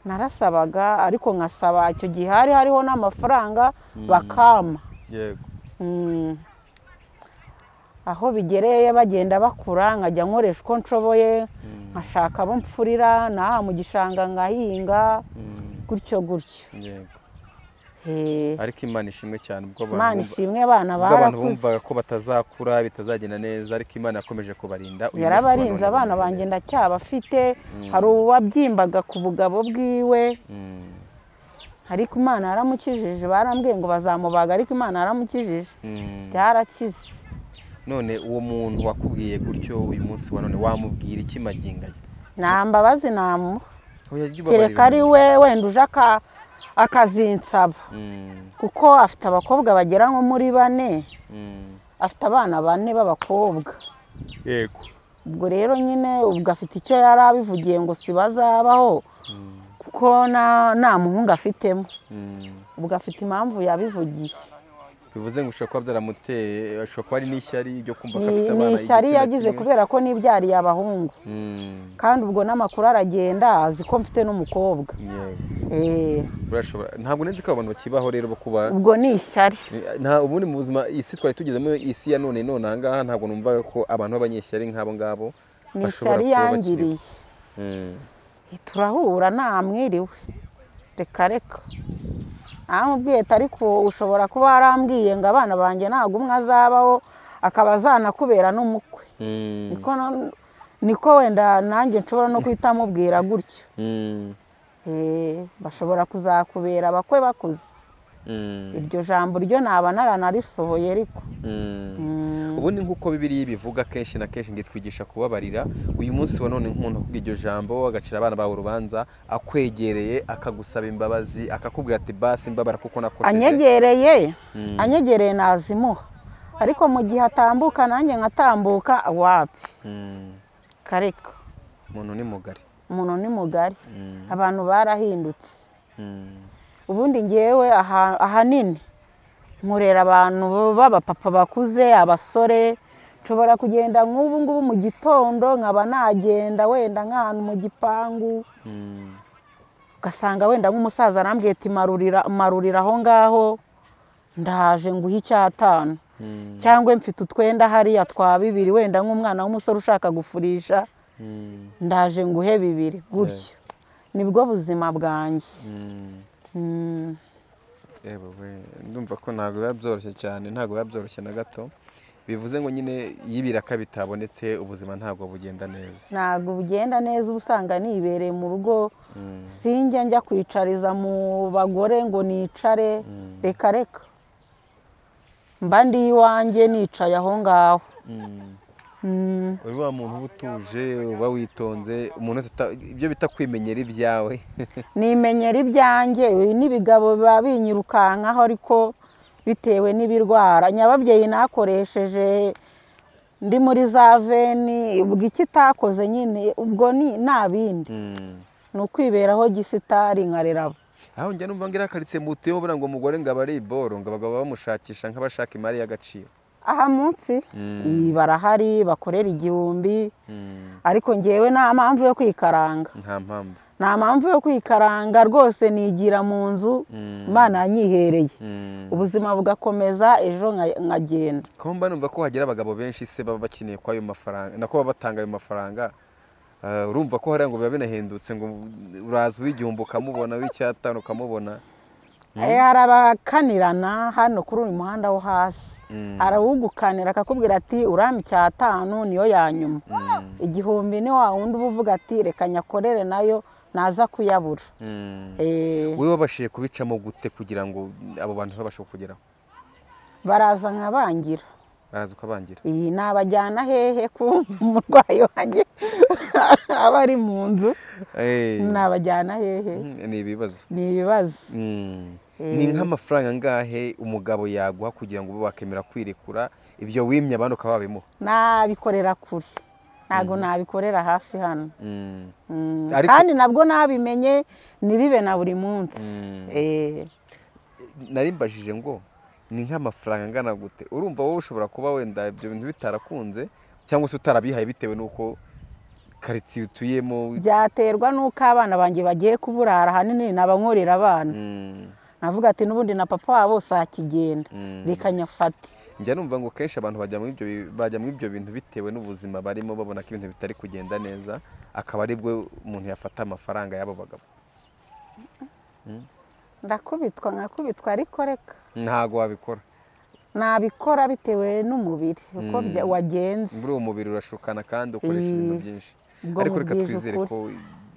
narasabaga ariko nkasaba icyo gihe hariho n'amafaranga bakama yego aho bigereye bagenda bakura nkajya nkoresha uko nshoboye nkashaka abo mfurira naha mu gishanga ngahinga gutyo yego ariko Imana ishimwe cyane ubwo Imana ishimwe abana barakuze bumvaga ko batazakura bitazagenda neza ariko Imana yakomeje kubarinda yarabarinze abana banjye ndacyabafite hari uwabyimbaga ku bugabo bwiwe ariko Imana yaramukijije barambwiye ngo bazamubaga ariko Imana yaramukijije byarakize none uwo muntu wakubwiye gutyo uyu munsi wa none wamubwira iki maginganye nta mbabazi namuha kereka ari we wenda uje akazinsaba kuko afite abakobwa bagera nko muri 4 afite abana 4 b'abakobwa yego ubwo rero nyine ubwo afite icyo yari abivugiye ngo si bazabaho kuko nta muhungu afitemo ubwo afite impamvu yabivugiye bivuze ngo ushobora kuba byaramuteye ashobora kuba ari n'ishyari ryo kumva ko afite abana n'ishyari yagize kubera ko nibyariye abahungu kandi ubwo n'amakuru aragenda azi ko mfite n'umukobwa ntabwo nzi ko abantu bakibaho rero kuba ubwo ni ishyari ubundi mu buzima isi twari tugezemo isi ya none aha ngaha ntabwo numvaga ko abantu b'abanyeshyari nk'abo ngabo ni ishyari yangiriye turahura namwiriwe reka amubwiye ariko ushobora kuba warambwiye ngo abana banjye ntabwo umwe azabaho akaba azanakubera n'umukwe niko wenda nanjye nshobora no guhita amubwira gutyo bashobora kuzakubera abakwe bakuze iryo jambo ryo naba naranarisohoye ariko ubundi nk'uko Bibiliya bivuga kenshi na kenshi ngo twigisha kubabarira uyu munsi wa none nk'umuntu akubwira iryo jambo agacira abana bawe urubanza akwegereye akagusaba imbabazi akakubwira ati basi mbabara kuko nakosheje anyegereye nazimuha ariko mu gihe atambuka nanjye nkatambuka wapi kareka umuntu ni mugari abantu barahindutse ubundi ngewe ahanini nkurera abantu b'abapapa bakuze abasore nshobora kugenda nk'ubu ngubu mu gitondo nkaba nagenda wenda nk'ahantu mu gipangu ugasanga wenda nk'umusaza arambwiye ati marurira aho ngaho ndaje nguhe 5 cyangwa mfite utwenda hariya twa 2 wenda nk'umwana w'umusore ushaka gufurisha ndaje nguhe 2 gutyo nibwo buzima bwanjye ndumva ko ntabwo biba byoroshye cyane ntabwo biba byoroshye na gato bivuze ngo nyine iyo ibiraka bitabonetse ubuzima ntabwo bugenda neza. ntabwo bugenda neza, uba usanga nibereye mu rugo, sinjya njya kwicariza mu bagore ngo nicare, reka reka mba ndi iwanjye nicaye aho ngaho. uri wa muntu uba utuje, uba witonze, umuntu wese ibyo bita kwimenyera ibyawe. nimenyera ibyanjye, n'ibigabo biba binyirukankaho ariko bitewe n'ibirwara. Nyababyeyi nakoresheje ndi muri za veni, ubwo icyo itakoze nyine ubwo nta bindi, ni ukwiberaho gisitari nkarera abo. aho njya numva ngira karitsiye mutuyemo buriya ngo umugore ngo aba ari iboro, ngo abagabo bamushakisha nk'abashaka imari y'agaciro. aha munsi barahari bakorera igihumbi, ariko ngewe nta mpamvu yo kwikaranga. nta mpamvu yo kwikaranga rwose, nigira mu nzu Imana yanyihereye, ubuzima bugakomeza, ejo nkagenda. ko mba numva ko hagira abagabo benshi se baba bakeneye ko ayo mafaranga nako baba batanga ayo mafaranga. urumva ko hariya ngo biba binahendutse, ngo uraza uw'igihumbi ukamubona, w'icyatanu ukamubona. hari abakanirana hano kuri uyu muhanda wo hasi, hari ugukanira akakubwira ati urampa icyatanu niyo ya nyuma, igihumbi ni wa wundi uba uvuga ati reka nyakorere nayo naza kuyabura. wowe wabashije kubicamo gute kugira ngo abo bantu babashe kugeraho? baraza nkabangira. baraza ukabangira? iyi nabajyana hehe ku murwayi wanjye aba ari mu nzu, nabajyana hehe? ni ibibazo. ni nk'amafaranga angahe umugabo yaguha kugira ngo ube wakemera kwirekura ibyo wimye abandi ukaba wabimuha? nabikorera kure, ntabwo nabikorera hafi hano. kandi nabwo nabimenye ntibibe na buri munsi. narimbajije ngo ni nk'amafaranga angana gute? urumva wowe ushobora kuba wenda ibyo bintu bitarakunze cyangwa se utarabihaye bitewe n'uko karitsiye utuyemo. byaterwa n'uko abana banjye bagiye kuburara, ahanini nabankorera abana. navuga ati n'ubundi na papa wabo bose akigenda, reka nyafate. njya numva ngo kenshi abantu bajya muri ibyo bintu bitewe n'ubuzima barimo, babona ko ibintu bitari kugenda neza, akaba aribwo umuntu yafata amafaranga y'abo bagabo. ndakubitwa nkakubitwa, ariko reka ntago wabikora. nabikora bitewe n'umubiri uko wagenze. muri uwo mubiri urashukana kandi ukoresha ibintu byinshi, ariko reka twizere ko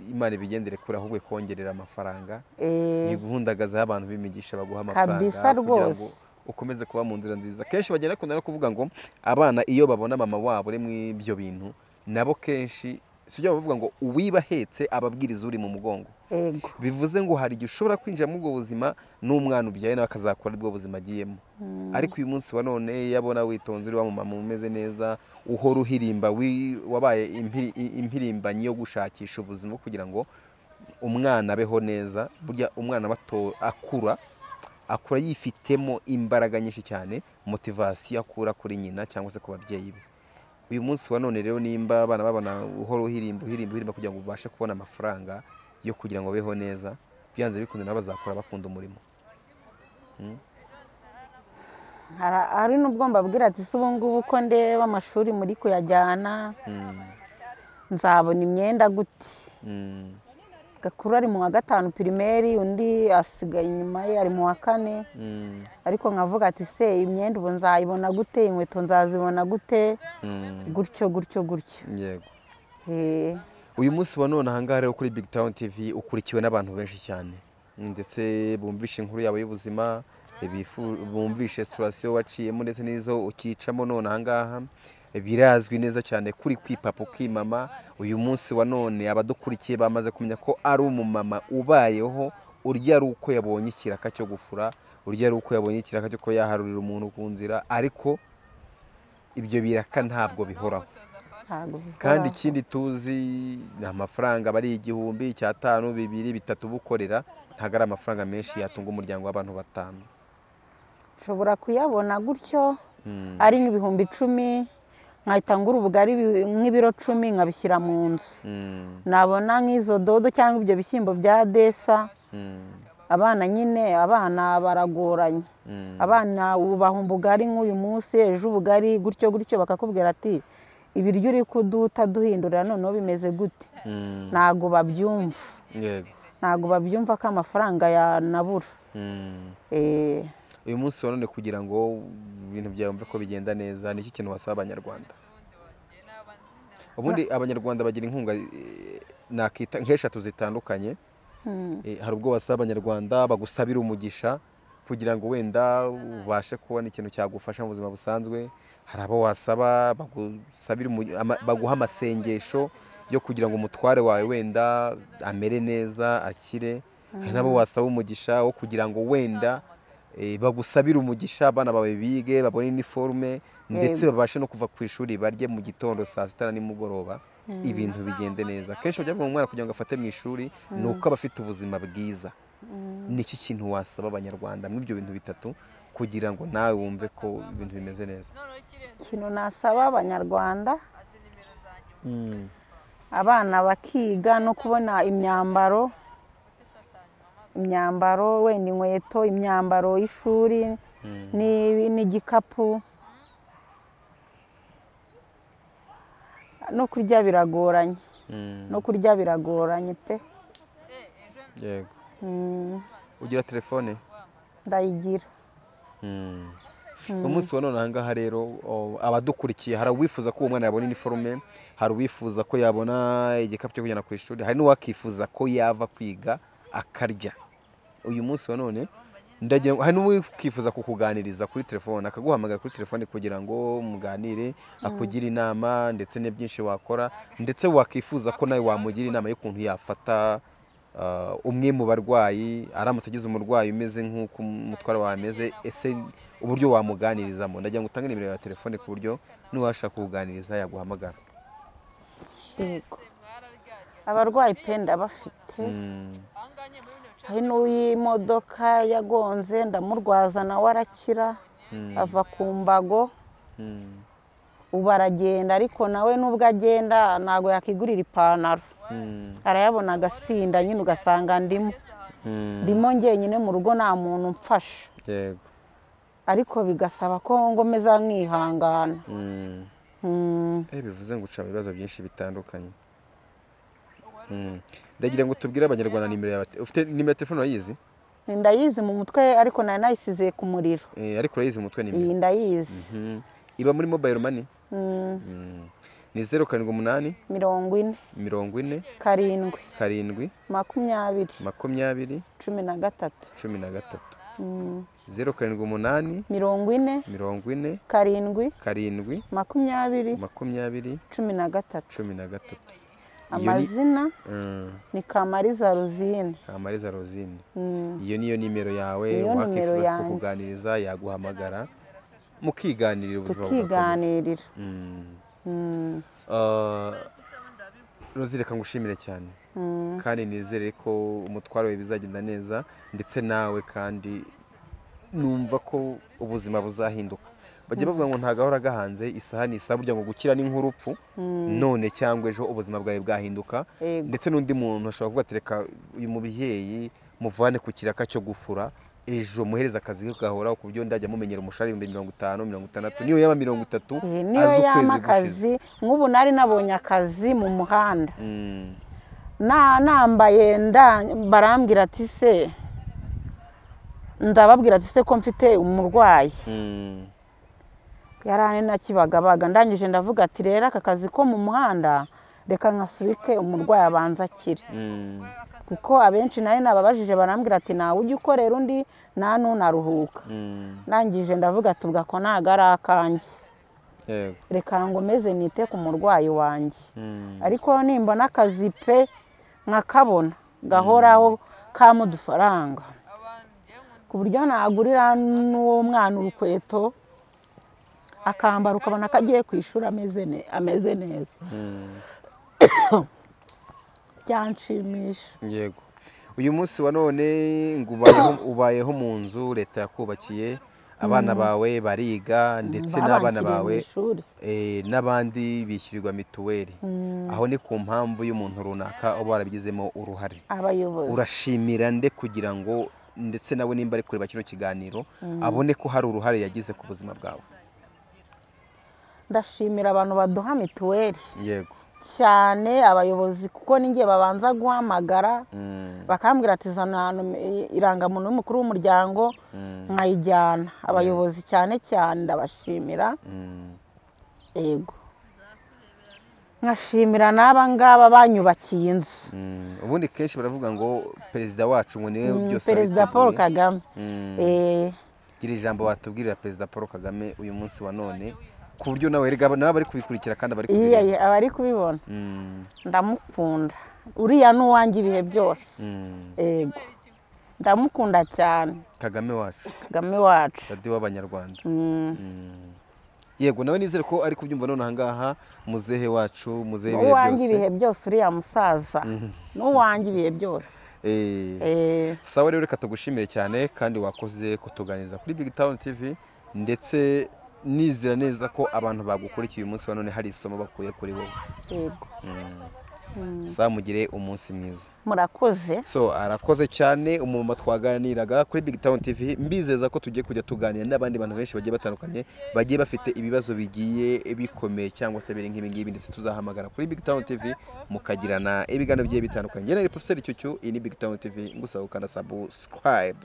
Imana ibigendere kure, ahubwo kongerera amafaranga, yiguhundagaza abantu b'imigisha baguha amafaranga kabisa rwose, ukomeze kuba mu nzira nziza. kenshi bagenda kunda no kuvuga ngo abana iyo babona mama wabo uri mu ibyo bintu, nabo kenshi sijya bavuga ngo uwibahetse ababwiriza uri mu mugongo. bivuze ngo hari igihe ushobora kwinjira muri ubwo buzima n'umwana ubyaye nawe akazakora ubwo buzima agiyemo. ariko uyu munsi wa none iyo abona witonze uri wa mama umeze neza, uhora uhirimba, wabaye impirimbanyi yo gushakisha ubuzima kugira ngo umwana abeho neza. burya umwana bato akura yifitemo imbaraga nyinshi cyane, motivasiyo akura kuri nyina cyangwa se ku babyeyi be. uyu munsi wa none rero nimba abana babona uhora uhirimba kugira ngo ubashe kubona amafaranga yo kugira ngo babeho neza, byanze bikunze nabo bazakora bakunda umurimo. hari n'ubwo mbabwira ati se ubu ngubu ko ndeba amashuri muri kuyajyana, nzabona imyenda gute? Gakuru ari mu wa 5 pirimeri, undi asigaye inyuma ye ari mu wa 4. ariko nkavuga ati se imyenda ubu nzayibona gute, inkweto nzazibona gute? gutyo. yego. uyu munsi wa none ahangaha rero kuri Big Town TV ukurikiwe n'abantu benshi cyane, ndetse bumvishe inkuru yawe y'ubuzima, bumvishe situation waciyemo ndetse n'izo ukicamo. none ahangaha birazwi neza cyane kuri kwipapa ukimama. uyu munsi wa none abadukurikiye bamaze kumenya ko ari umumama ubayeho, urya ari uko yabonye ikiraka cyo gufura, urya ari uko yabonye ikiraka cyo ko yaharurira umuntu ku nzira. ariko ibyo biraka ntabwo bihoraho, kandi ikindi tuzi ni amafaranga bari igihumbi, icyatanu, 2, 3 bukorera, ntabwo ari amafaranga menshi yatunga umuryango w'abantu 5. ushobora kuyabona gutyo ari nk'ibihumbi 10, nkahita ngura ubugari nk'ibiro 10 nkabishyira mu nzu. nabona nk'izo dodo cyangwa ibyo bishyimbo bya desa, abana nyine abana baragoranye. abana ubaha ubugari nk'uyu munsi, ejo ubugari gutyo bakakubwira ati ibiryo uri kuduta duhindurira noneho bimeze gute? ntago babyumva. ntago babyumva ko amafaranga yanabura. uyu munsi wa none kugira ngo ibintu byawe wumve ko bigenda neza ni iki kintu wasaba abanyarwanda? Ubundi abanyarwanda bagira inkunga nakita nk'eshatu zitandukanye. Hari ubwo wasaba abanyarwanda bagusabira umugisha kugira ngo wenda ubashe kubona ikintu cyagufasha mu buzima busanzwe. Hari abo wasaba baguha amasengesho yo kugira ngo umutware wawe wenda amere neza akire. Hari n'abo wasaba umugisha wo kugira ngo wenda bagusabire umugisha abana bawe bige babone iniforume ndetse babashe no kuva ku ishuri barye mu gitondo saa sita na nimugoroba ibintu bigende neza. Kenshi bajya bavuga umwana kugira ngo afate mu ishuri ni uko aba afite ubuzima bwiza. Ni iki kintu wasaba abanyarwanda muri ibyo bintu bitatu kugira ngo nawe wumve ko ibintu bimeze neza? Ikintu nasaba abanyarwanda, abana bakiga no kubona imyambaro wenda inkweto, imyambaro y'ishuri n'igikapu. No kurya biragoranye, pe. Yego. Ugira telefone? Ndayigira. Umunsi wa none aha ngaha rero abadukurikiye, hari uwifuza ko uwo mwana yabona iniforume, hari uwifuza ko yabona igikapu cyo kujyana ku ishuri, hari n'uwakifuza ko yava kwiga akarya. Uyu munsi wa none hari n'uwifuza kukuganiriza kuri telefone, akaguhamagara kuri telefone kugira ngo muganire, akugire inama ndetse n'ibyinshi wakora, ndetse wakifuza ko nawe wamugira inama y'ukuntu yafata umwe mu barwayi aramutse agize umurwayi umeze nk'uko umutwara wawe ameze, ese uburyo wamuganirizamo. Ndagira ngo utange nimero ya telefone ku buryo n'uwashaka kukuganiriza yaguhamagara. Yego, abarwayi pe ndabafite. Hari n'uw'imodoka yagonze ndamurwaza nawe arakira, ava ku mbago, ubu aragenda, ariko nawe nubwo agenda ntabwo yakigurira ipantaro. Arayabona agasinda nyine ugasanga ndimo njyenyine mu rugo nta muntu umfasha. Yego. Ariko bigasaba ko ngomeza nkihangana. Bivuze ngo uca mu bibazo byinshi bitandukanye. Ndagira ngo tubwire abanyarwanda nimero yawe. Ufite nimero ya telefone urayizi? Ndayizi mu mutwe ariko nari nayisize ku muriro. Ariko urayizi mu mutwe nimero? Ndayizi. Iba muri mobile money? Ni 078 40 40 karindwi 7 makumyabiri 13 13 078 40 40 karindwi 7 makumyabiri 13. Amazina ni Kamariza Rosine. Kamariza Rosine. Iyo niyo nimero yawe, wakifuza kukuganiriza yaguhamagara mukiganirira ubuzima bwawe. Tukiganirira. Rozi, reka ngushimire cyane, kandi nizere ko umutwaro wawe bizagenda neza, ndetse nawe kandi numva ko ubuzima buzahinduka. Bajya bavuga ngo ntagahora gahanze isaha n'isa, burya ngo gukira ni nk'urupfu, none cyangwa ejo ubuzima bwawe bwahinduka. Ndetse n'undi muntu ashobora kuvuga ati reka uyu mubyeyi muvane ku kiraka cyo gufura, ejo muhereza akazi gahoraho ku buryo ndajya mumenyera umushahara 50, 60, niyo yaba 30 niyo yama akazi. Nk'ubu nari nabonye akazi mu muhanda, nambaye barambwira ati se, ndababwira ati se ko mfite umurwayi, yarane na Kibagabaga. Ndangije ndavuga ati rero aka kazi ko mu muhanda reka nkasubike umurwayi abanza akire, kuko abenshi nari nababajije barambwira ati nawe ujye ukorera undi nta nunaruhuka. Ndangije ndavuga ati ubwo ko ntago ari akanjye, reka ngo meze nite ku murwayi wanjye. Ariko nimbona akazi pe nkakabona gahoraho kamo udufaranga, ku buryo nagurira n'uwo mwana urukweto akambara ukabona ko agiye ku ishuri ameze neza, byanshimisha. Yego. Uyu munsi wa none ngo ubayeho mu nzu leta yakubakiye, abana bawe bariga, ndetse n'abana bawe n'abandi bishyurirwa mituweli. Aho ni ku mpamvu y'umuntu runaka uba warabigizemo uruhare. Abayobozi. Urashimira nde kugira ngo ndetse nawe nimba ari kureba kino kiganiro abone ko hari uruhare yagize ku buzima bwawe? Ndashimira abantu baduha mituweli. Yego. Cyane abayobozi, kuko ningiye babanza guhamagara bakambwira ati zana irangamuntu y'umukuru w'umuryango nkayijyana abayobozi cyane cyane ndabashimira yego nkashimira n'aba ngaba banyubakiye inzu ubundi kenshi baravuga ngo perezida wacu ngo niwe byose perezida Paul Kagame gira ijambo watubwirira perezida Paul Kagame uyu munsi wa none ku buryo nawe bari kubikurikira kandi abari kubibona ndamukunda uriya n'uwanjye ibihe byose yego ndamukunda cyane Kagame wacu dadi w'abanyarwanda yego nawe nizere ko ari kubyumva none ahangaha muzehe wacu muzehe ibihe byose n'uwanjye ibihe byose uriya musaza n'uwanjye ibihe byose sawa rero reka tugushimire cyane kandi wakoze kutuganiriza kuri Big Town TV ndetse nizera neza ko abantu bagukurikiye uyu munsi wa none hari isomo bakuye kuri wowe yego sawa mugire umunsi mwiza murakoze arakoze cyane umumama twaganiraga kuri Big Town TV mbizeza ko tugiye kujya tuganira n'abandi bantu benshi bagiye batandukanye bagiye bafite ibibazo bigiye bikomeye cyangwa se biri nk'ibingibi ndetse tuzahamagara kuri Big Town TV mukagirana ibiganiro bigiye bitandukanye njye na Professor Cyucyu iyi ni Big Town TV ngusaba ukanda subscribe